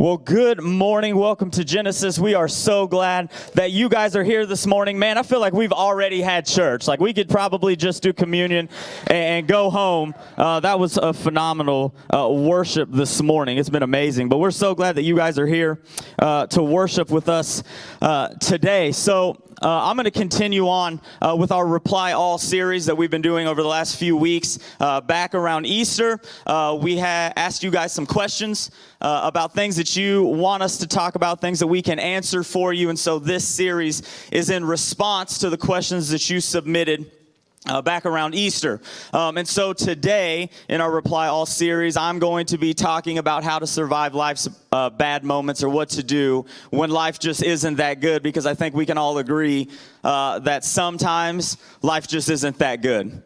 Well, good morning. Welcome to Genesis. We are so glad that you guys are here this morning. Man, I feel like we've already had church. Like we could probably just do communion and go home. That was a phenomenal worship this morning. It's been amazing. But we're so glad that you guys are here to worship with us today. So I'm going to continue on with our Reply All series that we've been doing over the last few weeks. Back around Easter, we asked you guys some questions about things that you want us to talk about, things that we can answer for you. And so this series is in response to the questions that you submitted back around Easter. And so today, in our Reply All series, I'm going to be talking about how to survive life's bad moments, or what to do when life just isn't that good, because I think we can all agree that sometimes life just isn't that good.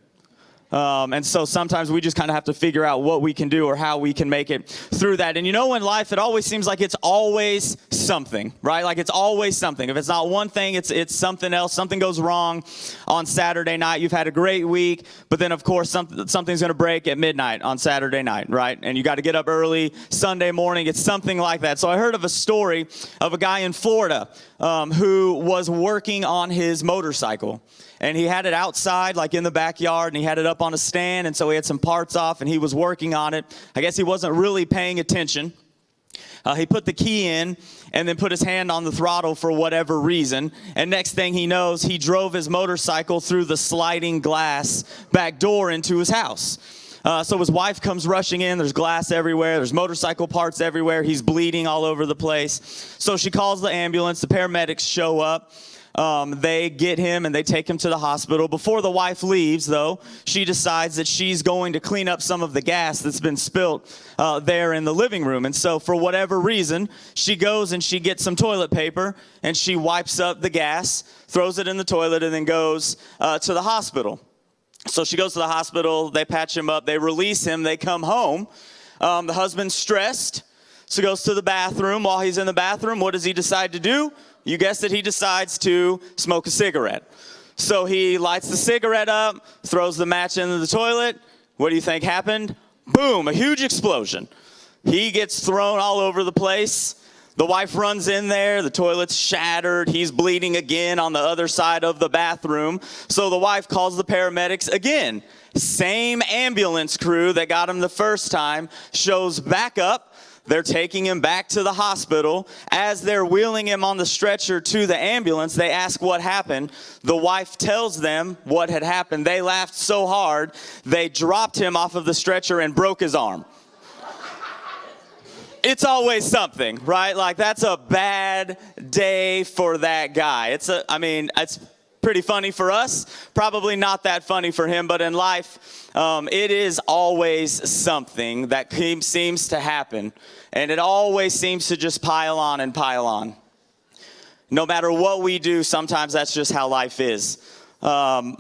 And so sometimes we just kind of have to figure out what we can do or how we can make it through that. And you know, in life, it always seems like it's always something, right? Like it's always something. If it's not one thing, it's something else. Something goes wrong on Saturday night. You've had a great week, but then of course something's going to break at midnight on Saturday night, right? And you got to get up early Sunday morning. It's something like that. So I heard of a story of a guy in Florida who was working on his motorcycle. And he had it outside, like in the backyard, and he had it up on a stand, and so he had some parts off, and he was working on it. I guess he wasn't really paying attention. He put the key in and then put his hand on the throttle for whatever reason. And next thing he knows, he drove his motorcycle through the sliding glass back door into his house. So his wife comes rushing in. There's glass everywhere. There's motorcycle parts everywhere. He's bleeding all over the place. So she calls the ambulance. The paramedics show up. They get him and they take him to the hospital. Before the wife leaves, though, she decides that she's going to clean up some of the gas that's been spilt there in the living room. And so for whatever reason, she goes and she gets some toilet paper and she wipes up the gas, throws it in the toilet, and then goes to the hospital. So she goes to the hospital. They patch him up. They release him. They come home. The husband's stressed, so goes to the bathroom. While he's in the bathroom, what does he decide to do? You guessed it, he decides to smoke a cigarette. So he lights the cigarette up, throws the match into the toilet. What do you think happened? Boom, a huge explosion. He gets thrown all over the place. The wife runs in there, the toilet's shattered. He's bleeding again on the other side of the bathroom. So the wife calls the paramedics again. Same ambulance crew that got him the first time shows back up. They're taking him back to the hospital. As they're wheeling him on the stretcher to the ambulance, they ask what happened. The wife tells them what had happened. They laughed so hard, they dropped him off of the stretcher and broke his arm. It's always something, right? Like, that's a bad day for that guy. It's pretty funny for us, probably not that funny for him, but in life, it is always something that seems to happen, and it always seems to just pile on and pile on. No matter what we do, sometimes that's just how life is. So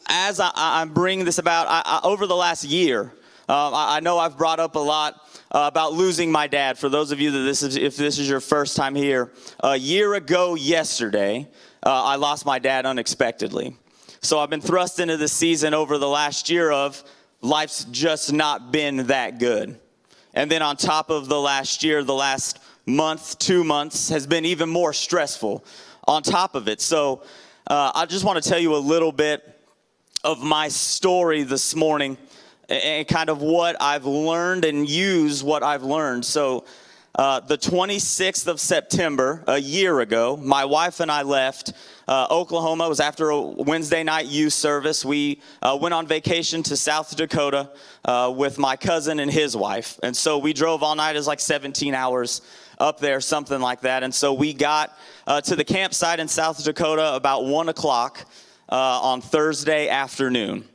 as I'm bringing this about, over the last year, I know I've brought up a lot about losing my dad. For those of you that if this is your first time here, a year ago yesterday, I lost my dad unexpectedly. So I've been thrust into this season over the last year of life's just not been that good. And then on top of the last year, the last month, 2 months has been even more stressful on top of it. So I just want to tell you a little bit of my story this morning, and kind of what I've learned and use what I've learned. So the 26th of September, a year ago, my wife and I left Oklahoma. It was after a Wednesday night youth service. We went on vacation to South Dakota with my cousin and his wife. And so we drove all night. It was like 17 hours up there, something like that. And so we got to the campsite in South Dakota about 1 o'clock on Thursday afternoon.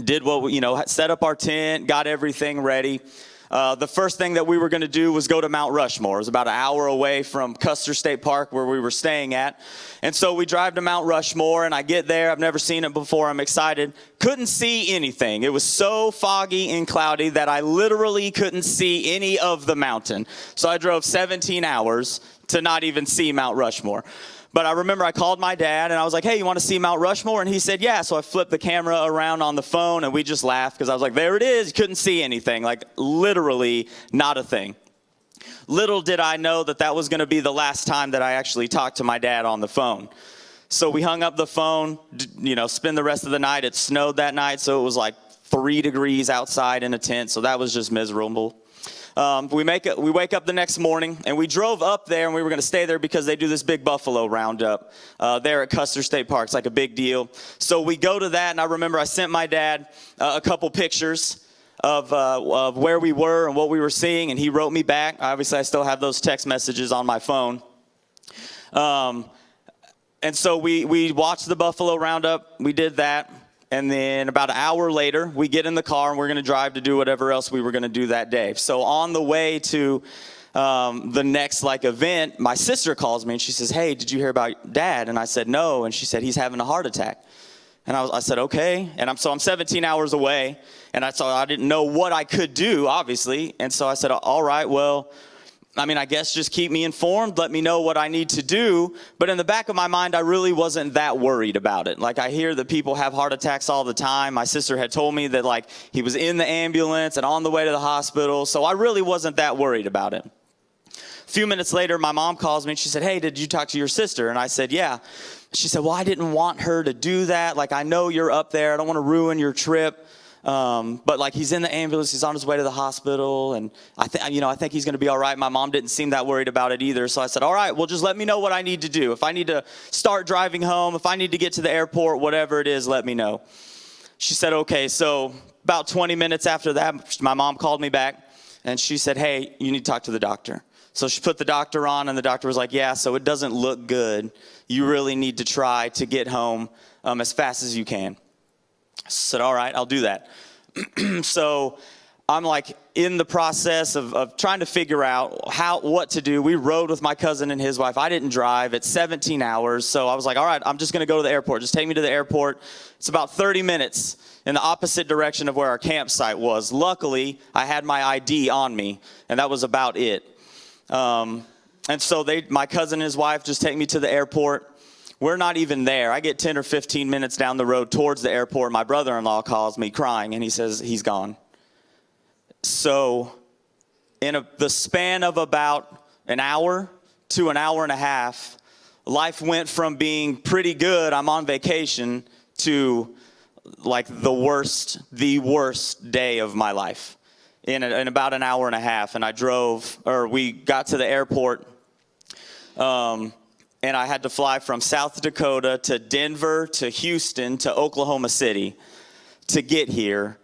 Did what we, set up our tent, got everything ready. The first thing that we were going to do was go to Mount Rushmore. It was about an hour away from Custer State Park where we were staying at. And so we drive to Mount Rushmore, and I get there. I've never seen it before. I'm excited. Couldn't see anything. It was so foggy and cloudy that I literally couldn't see any of the mountain. So I drove 17 hours to not even see Mount Rushmore. But I remember I called my dad, and I was like, hey, you want to see Mount Rushmore? And he said, yeah. So I flipped the camera around on the phone, and we just laughed because I was like, there it is. You couldn't see anything, like literally not a thing. Little did I know that that was going to be the last time that I actually talked to my dad on the phone. So we hung up the phone, spend the rest of the night. It snowed that night, so it was like 3 degrees outside in a tent, so that was just miserable. We wake up the next morning, and we drove up there, and we were going to stay there because they do this big buffalo roundup there at Custer State Park. It's like a big deal. So we go to that, and I remember I sent my dad a couple pictures of where we were and what we were seeing, and he wrote me back. Obviously, I still have those text messages on my phone. And so we watched the buffalo roundup. We did that. And then about an hour later, we get in the car, and we're going to drive to do whatever else we were going to do that day. So on the way to the next event, my sister calls me, and she says, hey, did you hear about Dad? And I said, no. And she said, he's having a heart attack. And I said, okay. And I'm 17 hours away, and I didn't know what I could do, obviously. And so I said, all right, well, I guess just keep me informed, let me know what I need to do. But in the back of my mind, I really wasn't that worried about it. I hear that people have heart attacks all the time. My sister had told me that he was in the ambulance and on the way to the hospital. So I really wasn't that worried about it. A few minutes later, my mom calls me, and she said, hey, did you talk to your sister? And I said, yeah. She said, well, I didn't want her to do that. I know you're up there. I don't want to ruin your trip. But he's in the ambulance, he's on his way to the hospital, and I think he's going to be all right. My mom didn't seem that worried about it either. So I said, all right, well, just let me know what I need to do. If I need to start driving home, if I need to get to the airport, whatever it is, let me know. She said, okay. So about 20 minutes after that, my mom called me back, and she said, hey, you need to talk to the doctor. So she put the doctor on, and the doctor was like, yeah, so it doesn't look good. You really need to try to get home as fast as you can. I said, all right, I'll do that. So I'm in the process of trying to figure out what to do. We rode with my cousin and his wife. I didn't drive. It's 17 hours. So I was like, all right, I'm just going to go to the airport. Just take me to the airport. It's about 30 minutes in the opposite direction of where our campsite was. Luckily, I had my ID on me, and that was about it. And so my cousin and his wife just take me to the airport. We're not even there. I get 10 or 15 minutes down the road towards the airport. My brother-in-law calls me crying, and he says he's gone. So in the span of about an hour to an hour and a half, life went from being pretty good, I'm on vacation, to the worst day of my life in about an hour and a half. And we got to the airport, and I had to fly from South Dakota to Denver to Houston to Oklahoma City to get here.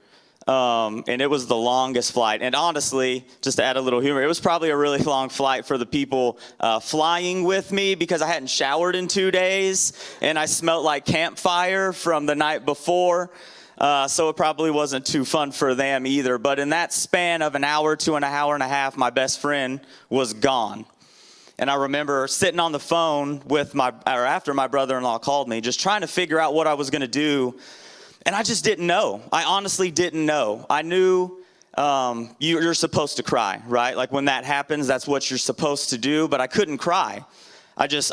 And it was the longest flight. And honestly, just to add a little humor, it was probably a really long flight for the people flying with me because I hadn't showered in 2 days, and I smelled like campfire from the night before. So it probably wasn't too fun for them either. But in that span of an hour to an hour and a half, my best friend was gone. And I remember sitting on the phone after my brother-in-law called me, just trying to figure out what I was going to do. And I just didn't know. I honestly didn't know. I knew you're supposed to cry, right? When that happens, that's what you're supposed to do. But I couldn't cry. I just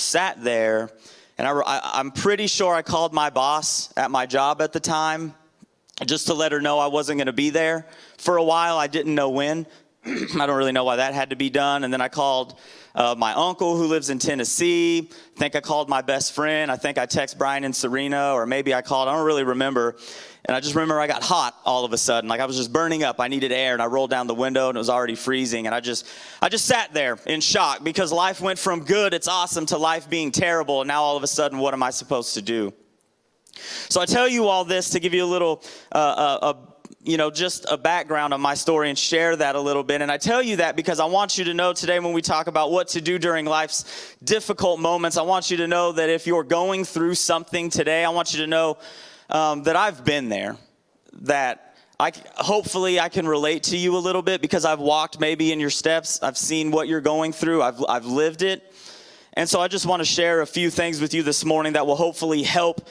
sat there, and I'm pretty sure I called my boss at my job at the time just to let her know I wasn't going to be there for a while. I didn't know when. I don't really know why that had to be done. And then I called my uncle who lives in Tennessee. I think I called my best friend. I think I texted Brian and Serena, or maybe I called. I don't really remember. And I just remember I got hot all of a sudden. I was just burning up. I needed air, and I rolled down the window, and it was already freezing. And I just sat there in shock because life went from good, it's awesome, to life being terrible. And now all of a sudden, what am I supposed to do? So I tell you all this to give you a little just a background on my story and share that a little bit. And I tell you that because I want you to know today, when we talk about what to do during life's difficult moments, I want you to know that if you're going through something today, I want you to know that I've been there, that hopefully I can relate to you a little bit because I've walked maybe in your steps. I've seen what you're going through. I've lived it. And so I just want to share a few things with you this morning that will hopefully help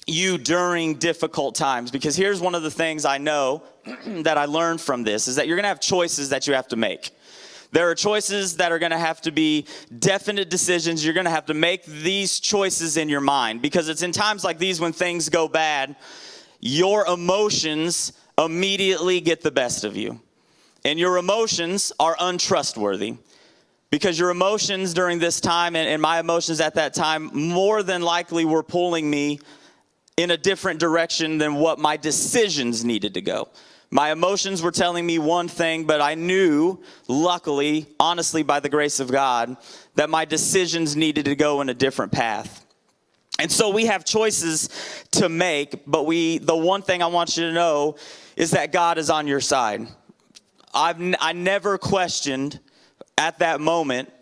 you during difficult times. Because here's one of the things I know that I learned from this is that you're going to have choices that you have to make. There are choices that are going to have to be definite decisions. You're going to have to make these choices in your mind, because it's in times like these when things go bad, your emotions immediately get the best of you. And your emotions are untrustworthy, because your emotions during this time and my emotions at that time more than likely were pulling me in a different direction than what my decisions needed to go. My emotions were telling me one thing, but I knew, luckily, honestly, by the grace of God, that my decisions needed to go in a different path. And so we have choices to make, but the one thing I want you to know is that God is on your side. I never questioned at that moment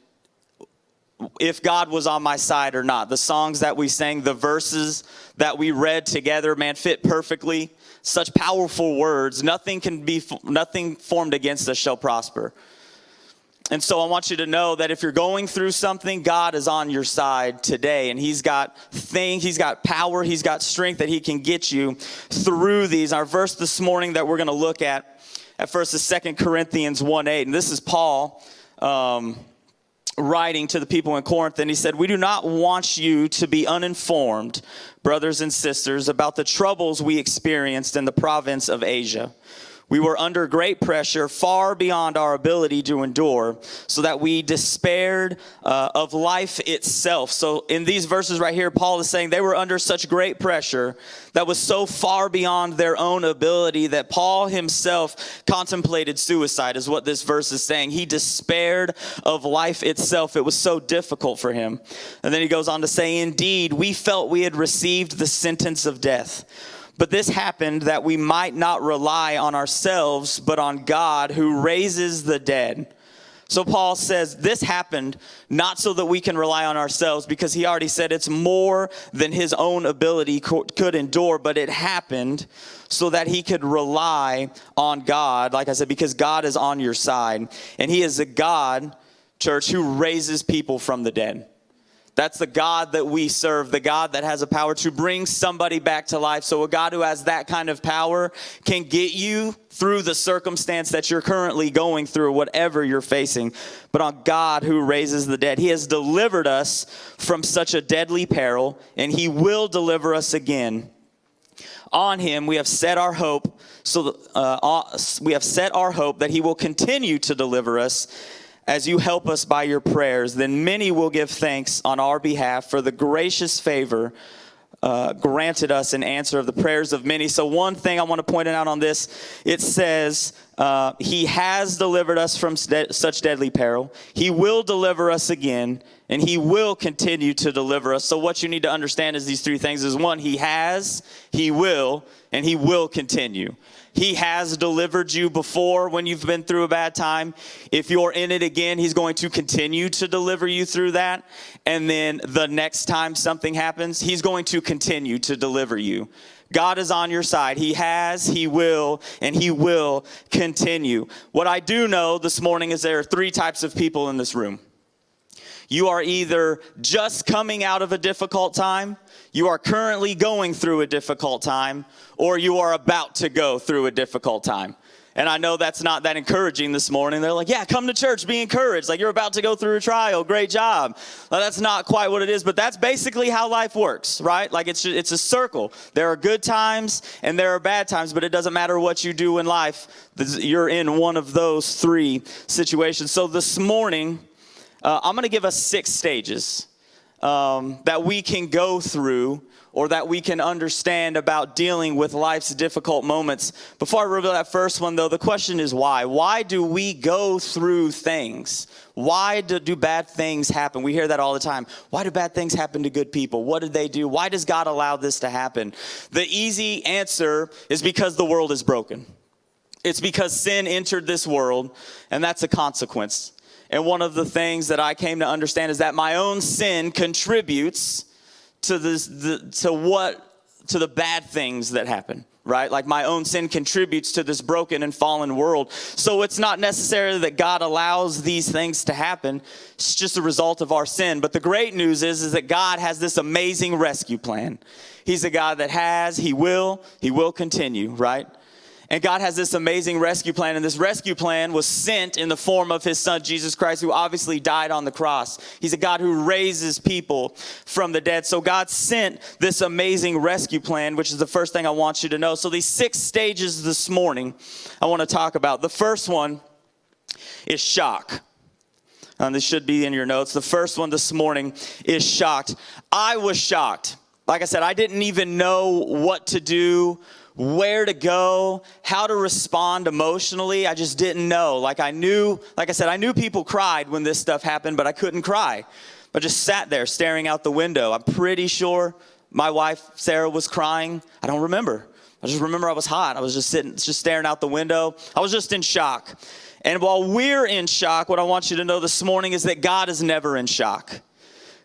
if God was on my side or not. The songs that we sang, the verses that we read together, man, fit perfectly. Such powerful words. Nothing formed against us shall prosper. And so I want you to know that if you're going through something, God is on your side today. And He's got power, He's got strength that He can get you through these. Our verse this morning that we're going to look at first is 2 Corinthians 1:8. And this is Paul writing to the people in Corinth, and he said, "We do not want you to be uninformed, brothers and sisters, about the troubles we experienced in the province of Asia. We were under great pressure, far beyond our ability to endure, so that we despaired of life itself." So in these verses right here, Paul is saying they were under such great pressure that was so far beyond their own ability that Paul himself contemplated suicide, is what this verse is saying. He despaired of life itself. It was so difficult for him. And then he goes on to say, "Indeed, we felt we had received the sentence of death. But this happened that we might not rely on ourselves, but on God who raises the dead." So Paul says this happened not so that we can rely on ourselves, because he already said it's more than his own ability could endure, but it happened so that he could rely on God, like I said, because God is on your side. And He is a God, church, who raises people from the dead. That's the God that we serve, the God that has a power to bring somebody back to life. So a God who has that kind of power can get you through the circumstance that you're currently going through, whatever you're facing. But on God who raises the dead. He has delivered us from such a deadly peril, and He will deliver us again. On Him we have set our hope, we have set our hope that He will continue to deliver us as you help us by your prayers. Then many will give thanks on our behalf for the gracious favor granted us in answer of the prayers of many. So one thing I want to point out on this, it says He has delivered us from such deadly peril. He will deliver us again, and He will continue to deliver us. So what you need to understand is these three things is, one, He has, He will, and He will continue. He has delivered you before when you've been through a bad time. If you're in it again, He's going to continue to deliver you through that. And then the next time something happens, He's going to continue to deliver you. God is on your side. He has, He will, and He will continue. What I do know this morning is there are three types of people in this room. You are either just coming out of a difficult time, you are currently going through a difficult time, or you are about to go through a difficult time. And I know that's not that encouraging this morning. They're like, yeah, come to church, be encouraged. Like, you're about to go through a trial, great job. Well, that's not quite what it is, but that's basically how life works, right? Like, it's a circle. There are good times and there are bad times, but it doesn't matter what you do in life. You're in one of those three situations. So this morning, I'm going to give us 6 stages that we can go through, or that we can understand about dealing with life's difficult moments. Before I reveal that first one, though, the question is why? Why do we go through things? Why do bad things happen? We hear that all the time. Why do bad things happen to good people? What did they do? Why does God allow this to happen? The easy answer is because the world is broken. It's because sin entered this world, and that's a consequence. And one of the things that I came to understand is that my own sin contributes to the bad things that happen, right? Like, my own sin contributes to this broken and fallen world. So it's not necessarily that God allows these things to happen. It's just a result of our sin. But the great news is that God has this amazing rescue plan. He's a God that has, He will continue, right? And God has this amazing rescue plan, and this rescue plan was sent in the form of his son, Jesus Christ, who obviously died on the cross. He's a God who raises people from the dead. So God sent this amazing rescue plan, which is the first thing I want you to know. So these 6 stages this morning I want to talk about. The first one is shock. This should be in your notes. The first one this morning is shocked. I was shocked. Like I said, I didn't even know what to do, where to go, how to respond emotionally. I just didn't know. Like I knew people cried when this stuff happened, but I couldn't cry. I just sat there staring out the window. I'm pretty sure my wife, Sarah, was crying. I don't remember. I just remember I was hot. I was just staring out the window. I was just in shock. And while we're in shock, what I want you to know this morning is that God is never in shock.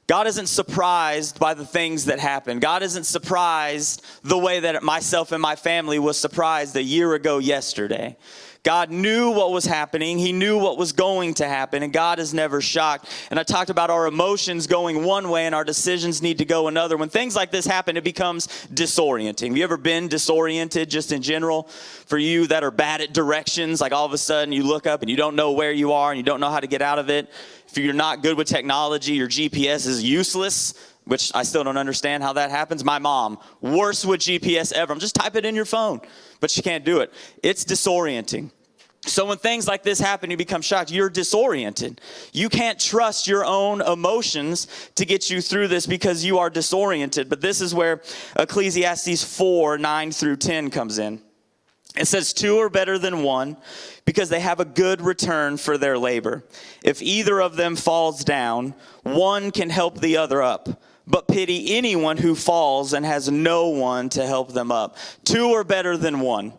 God isn't surprised by the things that happen. God isn't surprised the way that myself and my family was surprised a year ago yesterday. God knew what was happening. He knew what was going to happen, and God is never shocked. And I talked about our emotions going one way and our decisions need to go another. When things like this happen, it becomes disorienting. Have you ever been disoriented just in general? For you that are bad at directions, like all of a sudden you look up and you don't know where you are and you don't know how to get out of it. If you're not good with technology, your GPS is useless, which I still don't understand how that happens. My mom, worst with GPS ever. Just type it in your phone, but she can't do it. It's disorienting. So when things like this happen, you become shocked. You're disoriented. You can't trust your own emotions to get you through this because you are disoriented. But this is where Ecclesiastes 4:9-10 comes in. It says, 2 are better than 1 because they have a good return for their labor. If either of them falls down, one can help the other up. But pity anyone who falls and has no one to help them up. 2 are better than 1.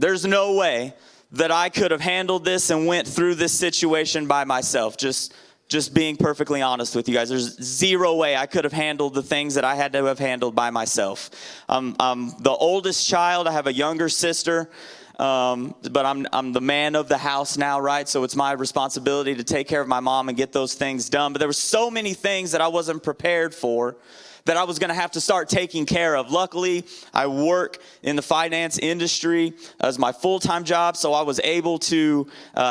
There's no way that I could have handled this and went through this situation by myself. Just being perfectly honest with you guys, there's zero way I could have handled the things that I had to have handled by myself. I'm the oldest child. I have a younger sister, but I'm the man of the house now, right? So it's my responsibility to take care of my mom and get those things done. But there were so many things that I wasn't prepared for that I was going to have to start taking care of. Luckily, I work in the finance industry as my full-time job, so I was able to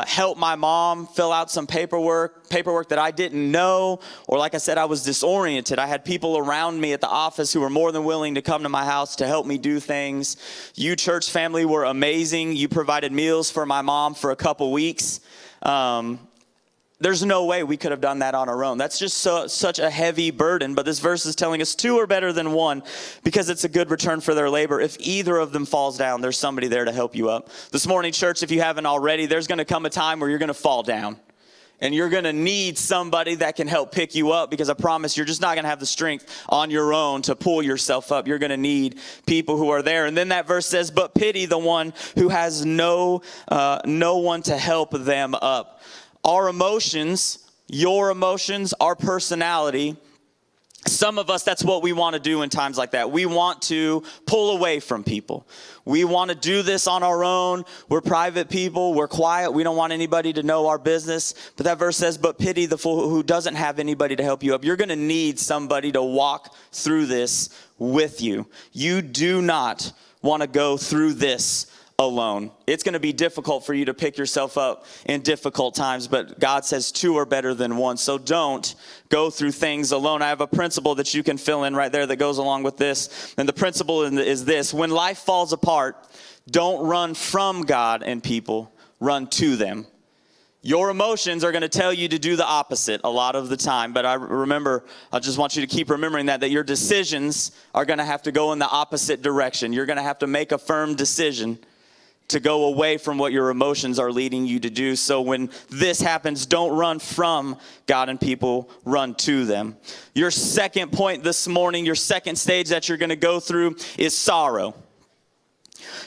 help my mom fill out some paperwork that I didn't know, or like I said, I was disoriented. I had people around me at the office who were more than willing to come to my house to help me do things. You church family were amazing. You provided meals for my mom for a couple weeks. There's no way we could have done that on our own. That's just such a heavy burden. But this verse is telling us 2 are better than 1 because it's a good return for their labor. If either of them falls down, there's somebody there to help you up. This morning, church, if you haven't already, there's going to come a time where you're going to fall down. And you're going to need somebody that can help pick you up, because I promise you're just not going to have the strength on your own to pull yourself up. You're going to need people who are there. And then that verse says, but pity the one who has no one to help them up. Our emotions, your emotions, our personality, some of us, that's what we want to do in times like that. We want to pull away from people. We want to do this on our own. We're private people. We're quiet. We don't want anybody to know our business. But that verse says, but pity the fool who doesn't have anybody to help you up. You're going to need somebody to walk through this with you. You do not want to go through this alone. It's going to be difficult for you to pick yourself up in difficult times, but God says 2 are better than 1. So don't go through things alone. I have a principle that you can fill in right there that goes along with this. And the principle is this: when life falls apart, don't run from God and people, run to them. Your emotions are going to tell you to do the opposite a lot of the time. But I just want you to keep remembering that your decisions are going to have to go in the opposite direction. You're going to have to make a firm decision to go away from what your emotions are leading you to do. So when this happens, don't run from God and people, run to them. Your second point this morning, your second stage that you're going to go through is sorrow.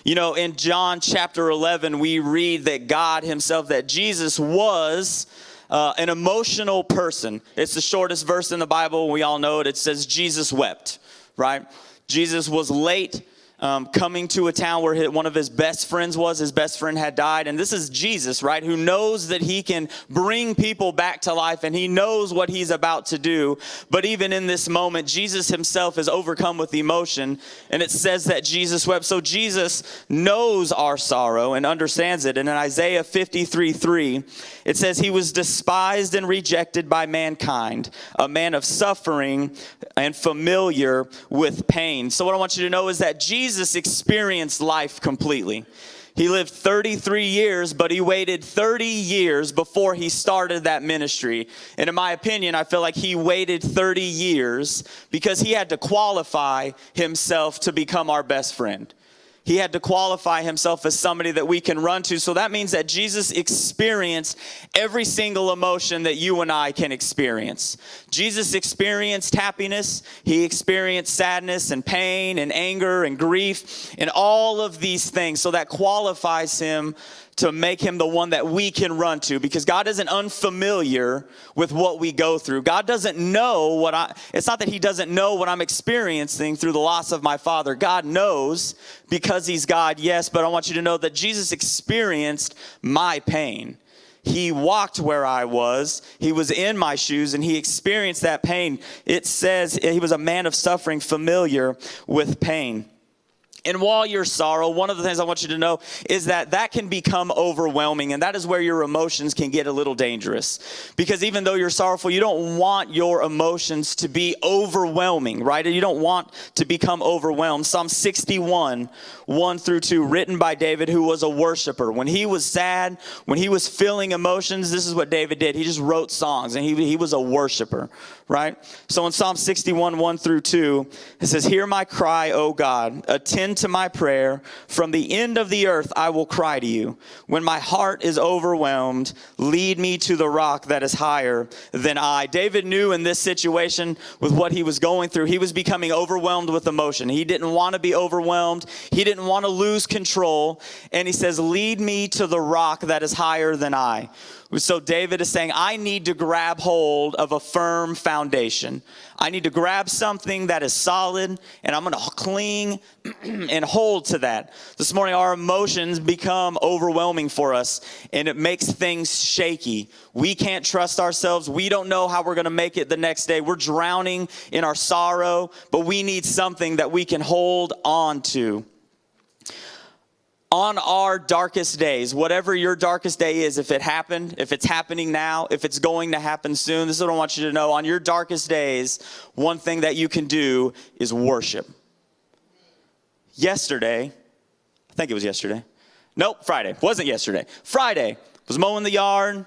You know, in John chapter 11, we read that God himself, that Jesus was an emotional person. It's the shortest verse in the Bible. We all know it. It says Jesus wept, right? Jesus was late coming to a town where one of his best friends was. His best friend had died. And this is Jesus, right, who knows that he can bring people back to life, and he knows what he's about to do. But even in this moment, Jesus himself is overcome with emotion, and it says that Jesus wept. So Jesus knows our sorrow and understands it. And in Isaiah 53:3, it says, he was despised and rejected by mankind, a man of suffering and familiar with pain. So what I want you to know is that Jesus experienced life completely. He lived 33 years, but he waited 30 years before he started that ministry. And in my opinion, I feel like he waited 30 years because he had to qualify himself to become our best friend. He had to qualify himself as somebody that we can run to. So that means that Jesus experienced every single emotion that you and I can experience. Jesus experienced happiness. He experienced sadness and pain and anger and grief and all of these things. So that qualifies him to make him the one that we can run to, because God isn't unfamiliar with what we go through. God doesn't know it's not that he doesn't know what I'm experiencing through the loss of my father. God knows because he's God, yes, but I want you to know that Jesus experienced my pain. He walked where I was. He was in my shoes, and he experienced that pain. It says he was a man of suffering, familiar with pain. And while you're sorrow, one of the things I want you to know is that can become overwhelming, and that is where your emotions can get a little dangerous. Because even though you're sorrowful, you don't want your emotions to be overwhelming, right? You don't want to become overwhelmed. Psalm 61, 1-2, written by David, who was a worshiper. When he was sad, when he was feeling emotions, this is what David did. He just wrote songs, and he was a worshiper, right? So in Psalm 61, 1-2, it says, "Hear my cry, O God, attend to my prayer. From the end of the earth I will cry to you. When my heart is overwhelmed, lead me to the rock that is higher than I." David knew in this situation with what he was going through, he was becoming overwhelmed with emotion. He didn't want to be overwhelmed. He didn't want to lose control. And he says, lead me to the rock that is higher than I. So David is saying, I need to grab hold of a firm foundation. I need to grab something that is solid, and I'm going to cling and hold to that. This morning, our emotions become overwhelming for us, and it makes things shaky. We can't trust ourselves. We don't know how we're going to make it the next day. We're drowning in our sorrow, but we need something that we can hold on to. On our darkest days, whatever your darkest day is, if it happened, if it's happening now, if it's going to happen soon, this is what I want you to know. On your darkest days, one thing that you can do is worship. Yesterday, I think it was yesterday. Nope, Friday. Wasn't yesterday. Friday, was mowing the yard,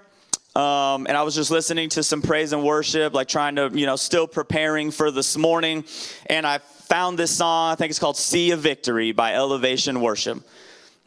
and I was just listening to some praise and worship, like trying to, still preparing for this morning. And I found this song, I think it's called Sea of Victory by Elevation Worship.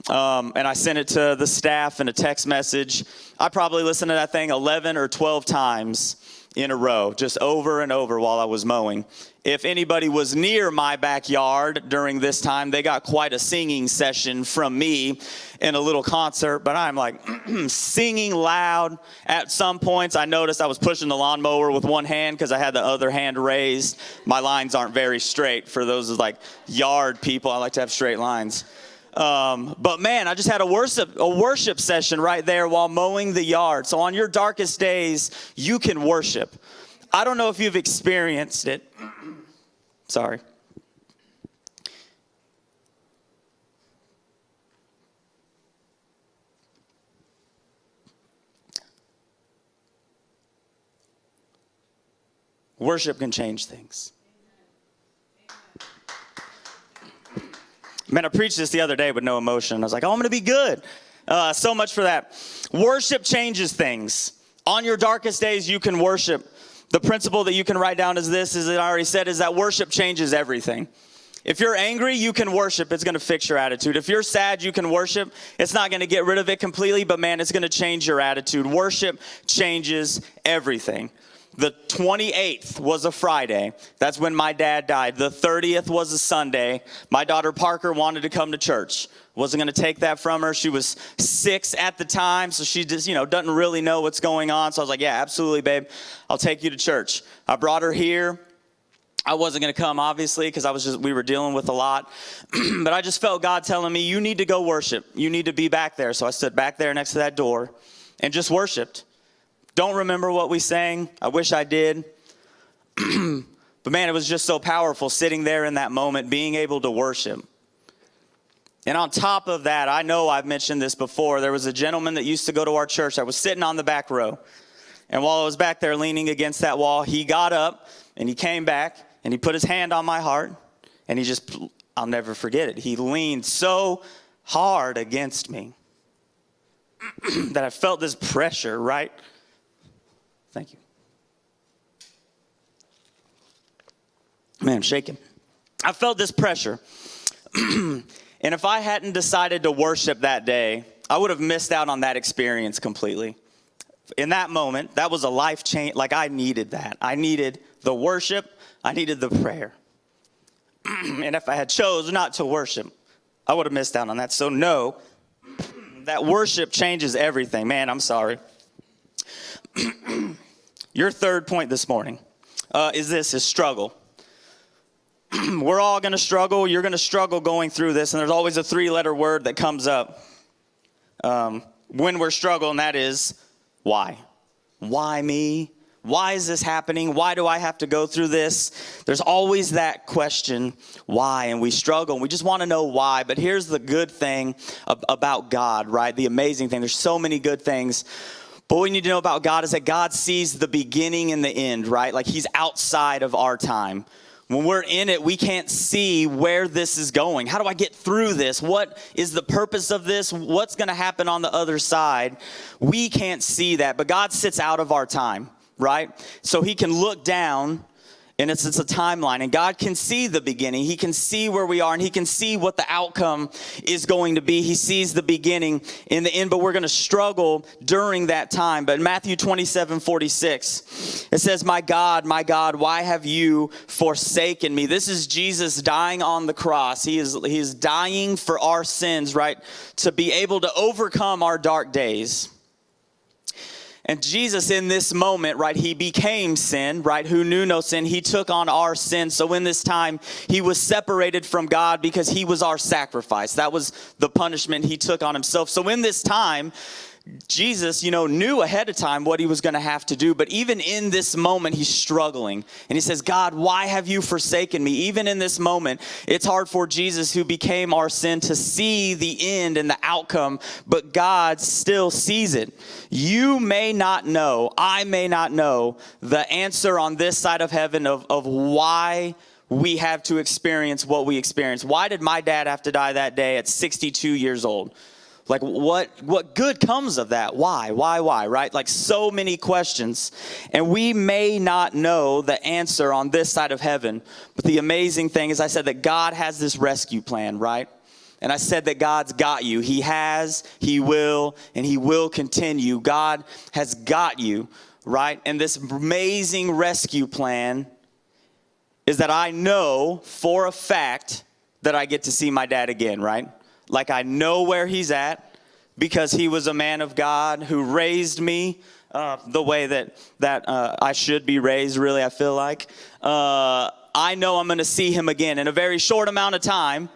And I sent it to the staff in a text message. I probably listened to that thing 11 or 12 times in a row, just over and over while I was mowing. If anybody was near my backyard during this time, they got quite a singing session from me in a little concert. But I'm like singing loud. At some points, I noticed I was pushing the lawnmower with one hand because I had the other hand raised. My lines aren't very straight. For those like yard people, I like to have straight lines. But man, I just had a worship session right there while mowing the yard. So on your darkest days, you can worship. I don't know if you've experienced it. Sorry. Worship can change things. Man, I preached this the other day with no emotion. I was like, I'm going to be good. So much for that. Worship changes things. On your darkest days, you can worship. The principle that you can write down is this, as I already said, is that worship changes everything. If you're angry, you can worship. It's going to fix your attitude. If you're sad, you can worship. It's not going to get rid of it completely, but man, it's going to change your attitude. Worship changes everything. The 28th was a Friday. That's when my dad died. The 30th was a Sunday. My daughter Parker wanted to come to church. Wasn't going to take that from her. She was 6 at the time, so she just, doesn't really know what's going on. So I was like, yeah, absolutely, babe. I'll take you to church. I brought her here. I wasn't going to come, obviously, because we were dealing with a lot. But I just felt God telling me, you need to go worship. You need to be back there. So I stood back there next to that door and just worshiped. Don't remember what we sang. I wish I did. But man, it was just so powerful sitting there in that moment, being able to worship. And on top of that, I know I've mentioned this before. There was a gentleman that used to go to our church. I was sitting on the back row. And while I was back there leaning against that wall, he got up and he came back and he put his hand on my heart. And I'll never forget it. He leaned so hard against me that I felt this pressure, right? Thank you. Man, I'm shaking. I felt this pressure. And if I hadn't decided to worship that day, I would have missed out on that experience completely. In that moment, that was a life change. Like, I needed that. I needed the worship. I needed the prayer. And if I had chose not to worship, I would have missed out on that. So no, that worship changes everything. Man, I'm sorry. Your third point this morning is struggle. We're all going to struggle. You're going to struggle going through this. And there's always a 3-letter word that comes up when we're struggling, and that is why. Why me? Why is this happening? Why do I have to go through this? There's always that question, why? And we struggle, and we just want to know why. But here's the good thing about God, right? The amazing thing. There's so many good things. But what we need to know about God is that God sees the beginning and the end, right? Like, he's outside of our time. When we're in it, we can't see where this is going. How do I get through this? What is the purpose of this? What's going to happen on the other side? We can't see that, but God sits out of our time, right? So he can look down, and it's a timeline, and God can see the beginning. He can see where we are, and he can see what the outcome is going to be. He sees the beginning in the end, but we're going to struggle during that time. But in Matthew 27:46, it says, my God, why have you forsaken me? This is Jesus dying on the cross. He is dying for our sins, right? To be able to overcome our dark days. And Jesus, in this moment, right, he became sin, right, who knew no sin. He took on our sin. So in this time, he was separated from God because he was our sacrifice. That was the punishment he took on himself. So in this time, Jesus, knew ahead of time what he was going to have to do. But even in this moment, he's struggling. And he says, God, why have you forsaken me? Even in this moment, it's hard for Jesus, who became our sin, to see the end and the outcome. But God still sees it. You may not know, I may not know the answer on this side of heaven of why we have to experience what we experience. Why did my dad have to die that day at 62 years old? Like, what good comes of that? Why, right? Like, so many questions. And we may not know the answer on this side of heaven. But the amazing thing is, I said that God has this rescue plan, right? And I said that God's got you. He has, he will, and he will continue. God has got you, right? And this amazing rescue plan is that I know for a fact that I get to see my dad again, right? Like, I know where he's at because he was a man of God who raised me the way that I should be raised, really, I feel like. I know I'm going to see him again in a very short amount of time.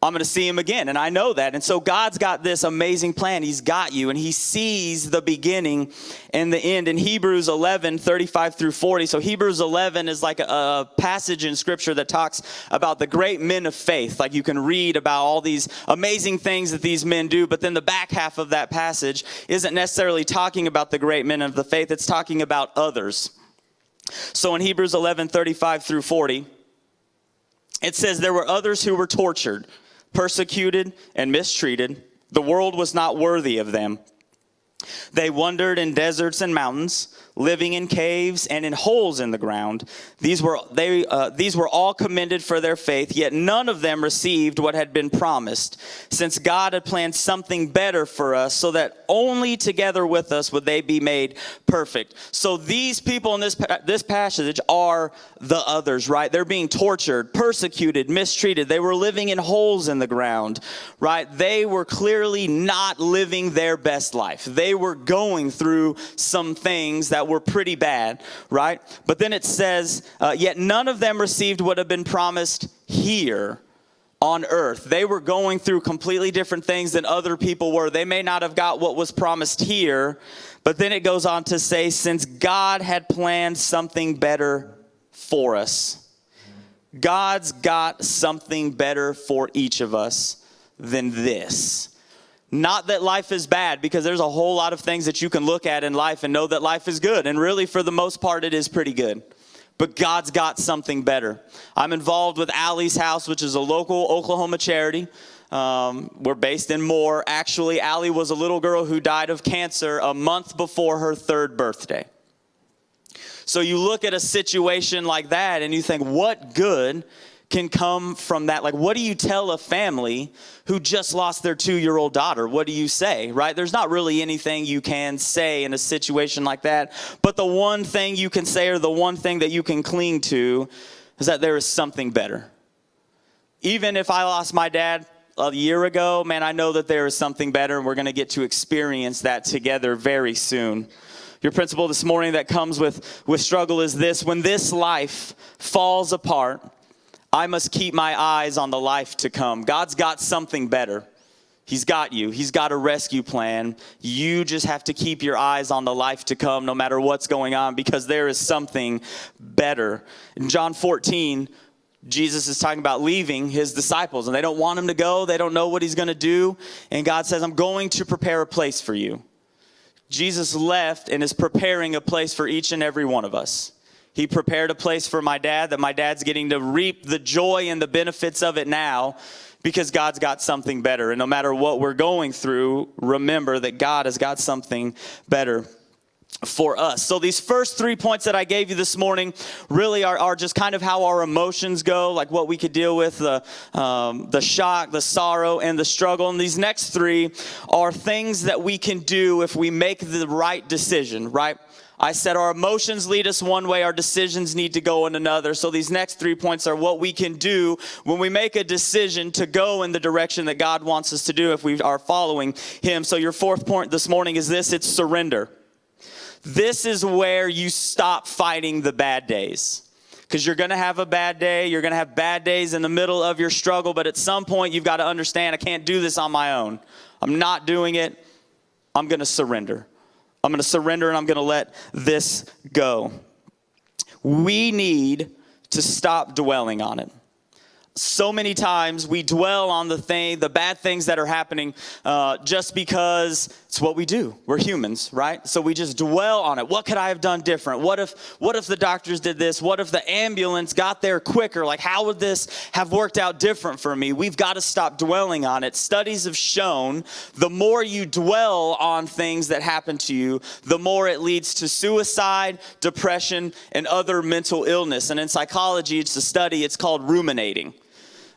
I'm going to see him again, and I know that. And so God's got this amazing plan. He's got you, and he sees the beginning and the end. In Hebrews 11:35-40, so Hebrews 11 is like a passage in Scripture that talks about the great men of faith. Like, you can read about all these amazing things that these men do, but then the back half of that passage isn't necessarily talking about the great men of the faith. It's talking about others. So in Hebrews 11:35-40, it says, there were others who were tortured, persecuted, and mistreated. The world was not worthy of them. They wandered in deserts and mountains, living in caves and in holes in the ground. These were all commended for their faith, yet none of them received what had been promised, since God had planned something better for us, so that only together with us would they be made perfect. So these people in this passage are the others, right? They're being tortured, persecuted, mistreated. They were living in holes in the ground, right? They were clearly not living their best life. They were going through some things that were pretty bad, right? But then it says, yet none of them received what had been promised here on earth. They were going through completely different things than other people were. They may not have got what was promised here, but then it goes on to say, since God had planned something better for us. God's got something better for each of us than this. Not that life is bad, because there's a whole lot of things that you can look at in life and know that life is good. And really, for the most part, it is pretty good. But God's got something better. I'm involved with Allie's House, which is a local Oklahoma charity. We're based in Moore. Actually, Allie was a little girl who died of cancer a month before her 3rd birthday. So you look at a situation like that and you think, what good can come from that? Like, what do you tell a family who just lost their 2-year-old daughter? What do you say, right? There's not really anything you can say in a situation like that. But the one thing you can say, or the one thing that you can cling to, is that there is something better. Even if I lost my dad a year ago, man, I know that there is something better, and we're going to get to experience that together very soon. Your principle this morning that comes with struggle is this: when this life falls apart, I must keep my eyes on the life to come. God's got something better. He's got you. He's got a rescue plan. You just have to keep your eyes on the life to come no matter what's going on, because there is something better. In John 14, Jesus is talking about leaving his disciples, and they don't want him to go. They don't know what he's going to do. And God says, I'm going to prepare a place for you. Jesus left and is preparing a place for each and every one of us. He prepared a place for my dad, that my dad's getting to reap the joy and the benefits of it now, because God's got something better. And no matter what we're going through, remember that God has got something better for us. So these first 3 points that I gave you this morning really are just kind of how our emotions go, like what we could deal with, the shock, the sorrow, and the struggle. And these next 3 are things that we can do if we make the right decision, right? I said our emotions lead us one way, our decisions need to go in another. So these next 3 points are what we can do when we make a decision to go in the direction that God wants us to do if we are following him. So your 4th point this morning is this: it's surrender. This is where you stop fighting the bad days. Because you're going to have a bad day. You're going to have bad days in the middle of your struggle. But at some point, you've got to understand, I can't do this on my own. I'm not doing it. I'm going to surrender. I'm going to surrender, and I'm going to let this go. We need to stop dwelling on it. So many times we dwell on the bad things that are happening just because it's what we do. We're humans, right? So we just dwell on it. What could I have done different? What if the doctors did this? What if the ambulance got there quicker? Like, how would this have worked out different for me? We've got to stop dwelling on it. Studies have shown the more you dwell on things that happen to you, the more it leads to suicide, depression, and other mental illness. And in psychology, it's a study. It's called ruminating.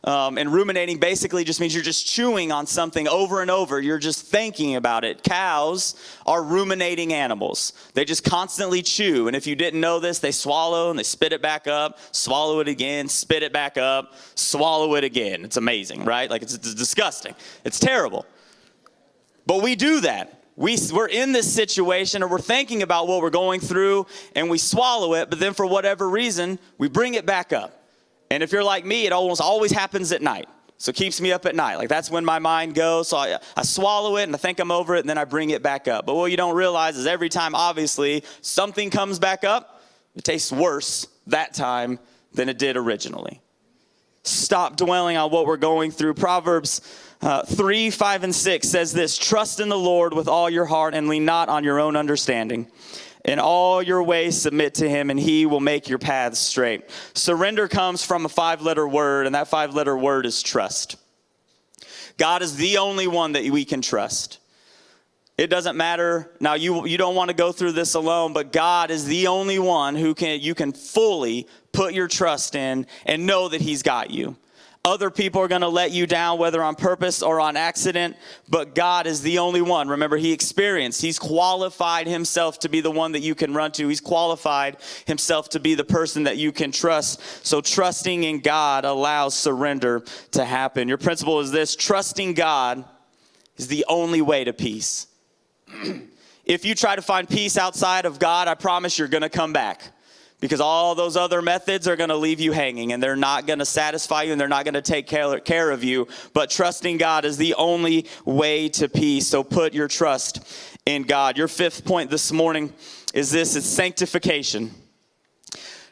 And ruminating basically just means you're just chewing on something over and over. You're just thinking about it. Cows are ruminating animals. They just constantly chew. And if you didn't know this, they swallow and they spit it back up, swallow it again, spit it back up, swallow it again. It's amazing, right? Like, it's disgusting. It's terrible. But we do that. We're in this situation, or we're thinking about what we're going through, and we swallow it, but then for whatever reason, we bring it back up. And if you're like me, it almost always happens at night. So it keeps me up at night. Like, that's when my mind goes. So I swallow it and I think I'm over it, and then I bring it back up. But what you don't realize is every time, obviously, something comes back up, it tastes worse that time than it did originally. Stop dwelling on what we're going through. Proverbs 3, 5, and 6 says this: trust in the Lord with all your heart and lean not on your own understanding. In all your ways submit to him, and he will make your paths straight. Surrender comes from a 5-letter word, and that 5-letter word is trust. God is the only one that we can trust. It doesn't matter. Now, you don't want to go through this alone, but God is the only one who you can fully put your trust in and know that he's got you. Other people are going to let you down, whether on purpose or on accident, but God is the only one. Remember, he's qualified himself to be the one that you can run to. He's qualified himself to be the person that you can trust. So trusting in God allows surrender to happen. Your principle is this: trusting God is the only way to peace. if you try to find peace outside of God, I promise you're going to come back. Because all those other methods are going to leave you hanging, and they're not going to satisfy you, and they're not going to take care of you. But trusting God is the only way to peace. So put your trust in God. Your fifth point this morning is this: it's sanctification.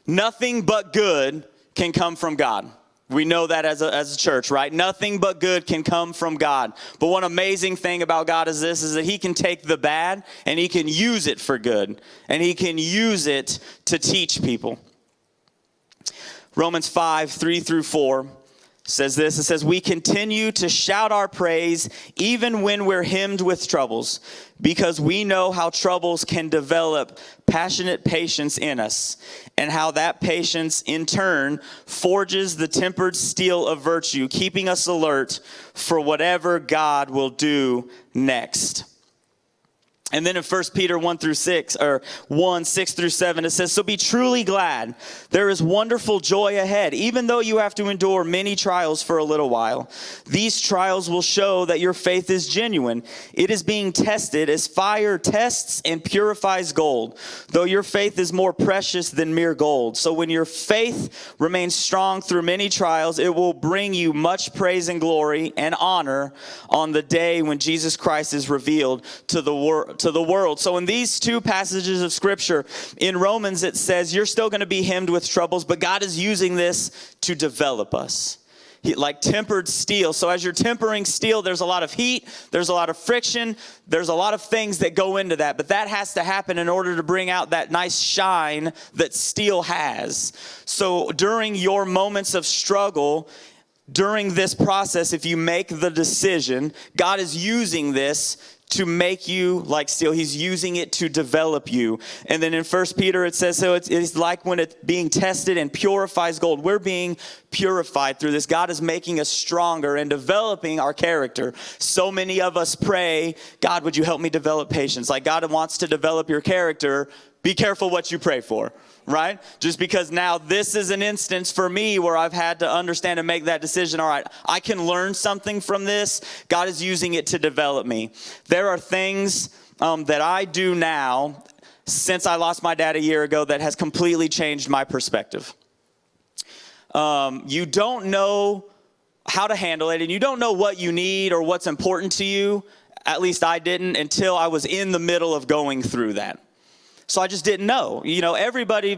Nothing but good can come from God. We know that as a church, right? Nothing but good can come from God. But one amazing thing about God is this, is that he can take the bad and he can use it for good. And he can use it to teach people. Romans 5:3-4 says this. It says, we continue to shout our praise even when we're hemmed with troubles, because we know how troubles can develop passionate patience in us, and how that patience in turn forges the tempered steel of virtue, keeping us alert for whatever God will do next. And then in 1 Peter 1:6-7, it says, so be truly glad. There is wonderful joy ahead, even though you have to endure many trials for a little while. These trials will show that your faith is genuine. It is being tested as fire tests and purifies gold, though your faith is more precious than mere gold. So when your faith remains strong through many trials, it will bring you much praise and glory and honor on the day when Jesus Christ is revealed to the world. So in these two passages of scripture, in Romans it says you're still going to be hemmed with troubles, but God is using this to develop us. Like tempered steel. So as you're tempering steel, there's a lot of heat, there's a lot of friction, there's a lot of things that go into that. But that has to happen in order to bring out that nice shine that steel has. So during your moments of struggle, during this process, if you make the decision, God is using this to make you like steel. He's using it to develop you. And then in 1 Peter it says, so it's like when it's being tested and purifies gold. We're being purified through this. God is making us stronger and developing our character. So many of us pray, God, would you help me develop patience? Like God wants to develop your character. Be careful what you pray for, right? Just because now this is an instance for me where I've had to understand and make that decision. All right, I can learn something from this. God is using it to develop me. There are things that I do now since I lost my dad a year ago that has completely changed my perspective. You don't know how to handle it, and you don't know what you need or what's important to you. At least I didn't until I was in the middle of going through that. So I just didn't know. You know, everybody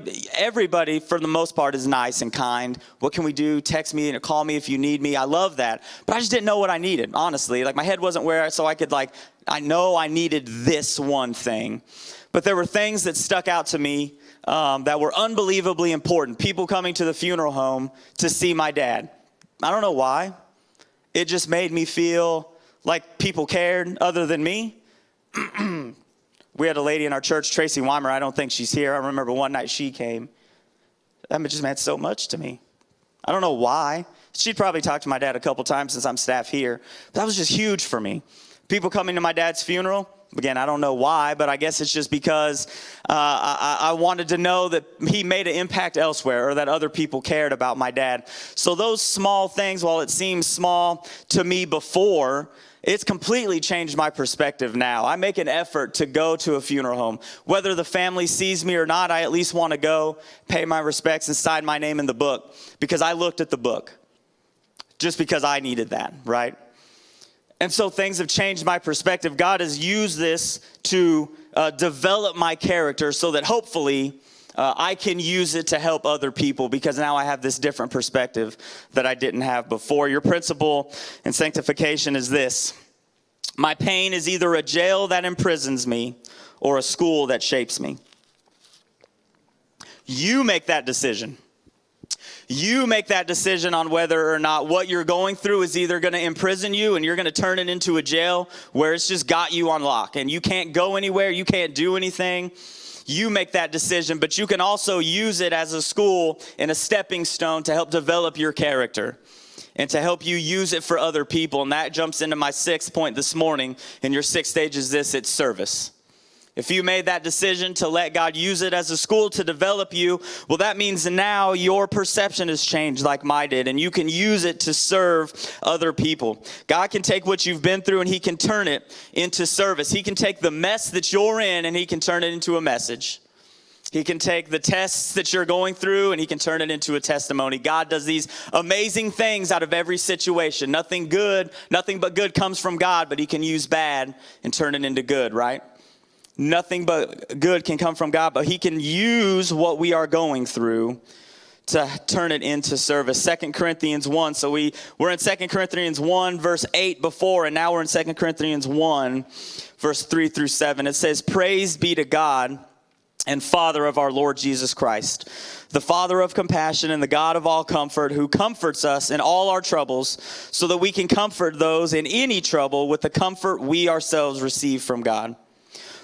for the most part is nice and kind. What can we do? Text me and call me if you need me. I love that. But I just didn't know what I needed, honestly. Like my head wasn't so I could I know I needed this one thing. But there were things that stuck out to me that were unbelievably important. People coming to the funeral home to see my dad. I don't know why. It just made me feel like people cared other than me. We had a lady in our church, Tracy Weimer. I don't think she's here. I remember one night she came. That just meant so much to me. I don't know why. She'd probably talked to my dad a couple times since I'm staff here. But that was just huge for me. People coming to my dad's funeral. Again, I don't know why, but I guess it's just because I wanted to know that he made an impact elsewhere or that other people cared about my dad. So those small things, while it seems small to me before, it's completely changed my perspective now. I make an effort to go to a funeral home. Whether the family sees me or not, I at least want to go, pay my respects, and sign my name in the book because I looked at the book just because I needed that, right? And so things have changed my perspective. God has used this to develop my character so that hopefully I can use it to help other people because now I have this different perspective that I didn't have before. Your principle in sanctification is this: my pain is either a jail that imprisons me or a school that shapes me. You make that decision. You make that decision on whether or not what you're going through is either going to imprison you and you're going to turn it into a jail where it's just got you on lock and you can't go anywhere, you can't do anything. You make that decision, but you can also use it as a school and a stepping stone to help develop your character and to help you use it for other people. And that jumps into my sixth point this morning. And your sixth stage is this: it's service. If you made that decision to let God use it as a school to develop you, well, that means now your perception has changed like mine did, and you can use it to serve other people. God can take what you've been through and he can turn it into service. He can take the mess that you're in and he can turn it into a message. He can take the tests that you're going through and he can turn it into a testimony. God does these amazing things out of every situation. Nothing but good comes from God, but he can use bad and turn it into good, right? Nothing but good can come from God, but he can use what we are going through to turn it into service. 2 Corinthians 1. So we're in 2 Corinthians 1, verse 8 before, and now we're in 2 Corinthians 1, verse 3 through 7. It says, "Praise be to God and Father of our Lord Jesus Christ, the Father of compassion and the God of all comfort, who comforts us in all our troubles, so that we can comfort those in any trouble with the comfort we ourselves receive from God.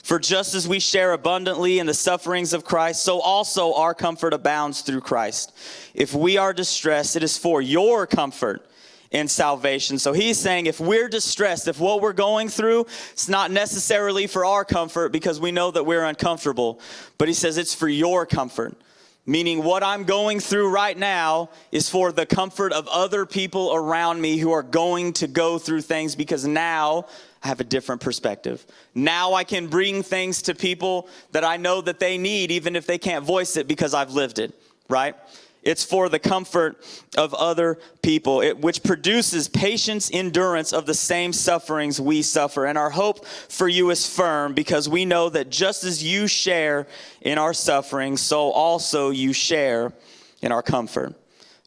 For just as we share abundantly in the sufferings of Christ, so also our comfort abounds through Christ. If we are distressed, it is for your comfort and salvation." So he's saying if we're distressed, if what we're going through, it's not necessarily for our comfort because we know that we're uncomfortable. But he says it's for your comfort. Meaning what I'm going through right now is for the comfort of other people around me who are going to go through things, because now I have a different perspective. Now I can bring things to people that I know that they need, even if they can't voice it because I've lived it, right? It's for the comfort of other people, which produces patience, endurance of the same sufferings we suffer. And our hope for you is firm, because we know that just as you share in our suffering, so also you share in our comfort.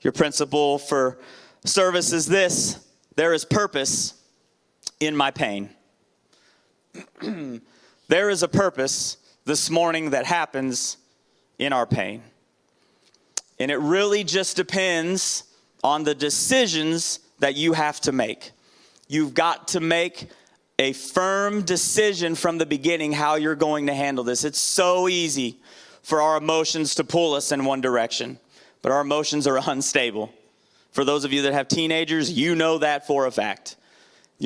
Your principle for service is this: there is purpose in my pain. There is a purpose this morning that happens in our pain. And it really just depends on the decisions that you have to make. You've got to make a firm decision from the beginning how you're going to handle this. It's so easy for our emotions to pull us in one direction, but our emotions are unstable. For those of you that have teenagers, you know that for a fact.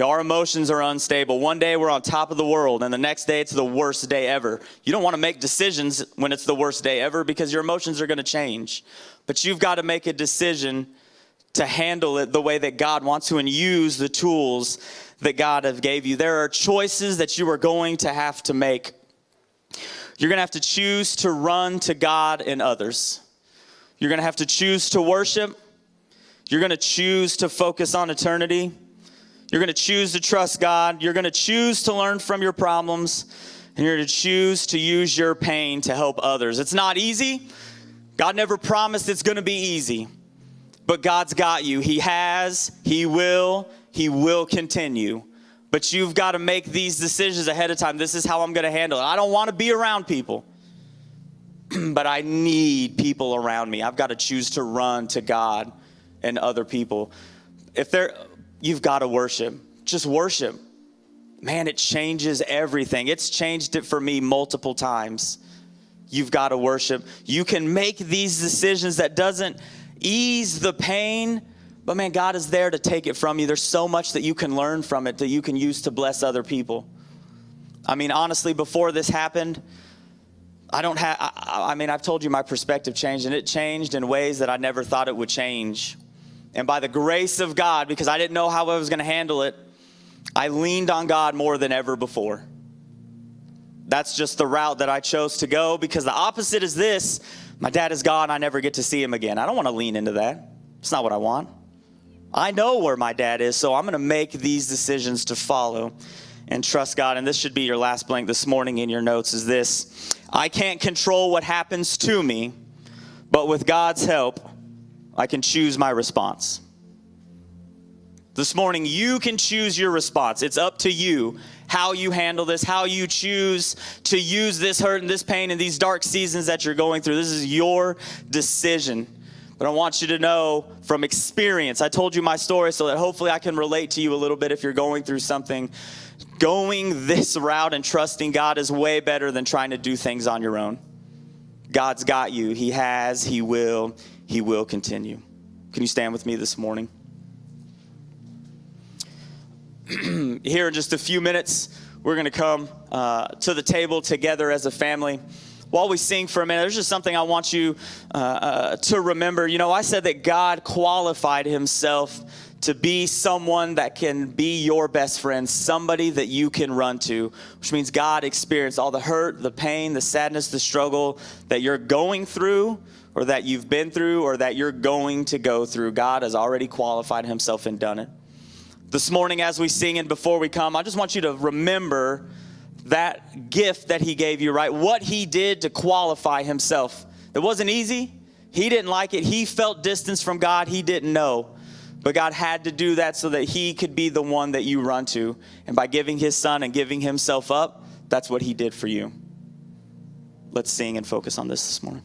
Our emotions are unstable. One day we're on top of the world, and the next day it's the worst day ever. You don't want to make decisions when it's the worst day ever, because your emotions are going to change. But you've got to make a decision to handle it the way that God wants to and use the tools that God have gave you. There are choices that you are going to have to make. You're going to have to choose to run to God and others. You're going to have to choose to worship. You're going to choose to focus on eternity. You're going to choose to trust God. You're going to choose to learn from your problems. And you're going to choose to use your pain to help others. It's not easy. God never promised it's going to be easy. But God's got you. He has. He will continue. But you've got to make these decisions ahead of time. This is how I'm going to handle it. I don't want to be around people, but I need people around me. I've got to choose to run to God and other people. You've got to worship. Just worship. Man, it changes everything. It's changed it for me multiple times. You've got to worship. You can make these decisions that doesn't ease the pain, but man, God is there to take it from you. There's so much that you can learn from it that you can use to bless other people. I mean, honestly, before this happened, I've told you my perspective changed, and it changed in ways that I never thought it would change. And by the grace of God, because I didn't know how I was going to handle it, I leaned on God more than ever before. That's just the route that I chose to go, because the opposite is this: my dad is gone, I never get to see him again. I don't want to lean into that. It's not what I want. I know where my dad is, so I'm going to make these decisions to follow and trust God. And this should be your last blank this morning in your notes, is this: I can't control what happens to me, but with God's help, I can choose my response. This morning, you can choose your response. It's up to you how you handle this, how you choose to use this hurt and this pain and these dark seasons that you're going through. This is your decision. But I want you to know from experience, I told you my story so that hopefully I can relate to you a little bit if you're going through something. Going this route and trusting God is way better than trying to do things on your own. God's got you. He has. He will continue. Can you stand with me this morning? Here in just a few minutes, we're going to come to the table together as a family. While we sing for a minute, there's just something I want you to remember. You know, I said that God qualified himself to be someone that can be your best friend, somebody that you can run to, which means God experienced all the hurt, the pain, the sadness, the struggle that you're going through, or that you've been through, or that you're going to go through. God has already qualified himself and done it. This morning as we sing and before we come, I just want you to remember that gift that he gave you, right? What he did to qualify himself. It wasn't easy. He didn't like it. He felt distance from God. He didn't know. But God had to do that so that he could be the one that you run to. And by giving his son and giving himself up, that's what he did for you. Let's sing and focus on this morning.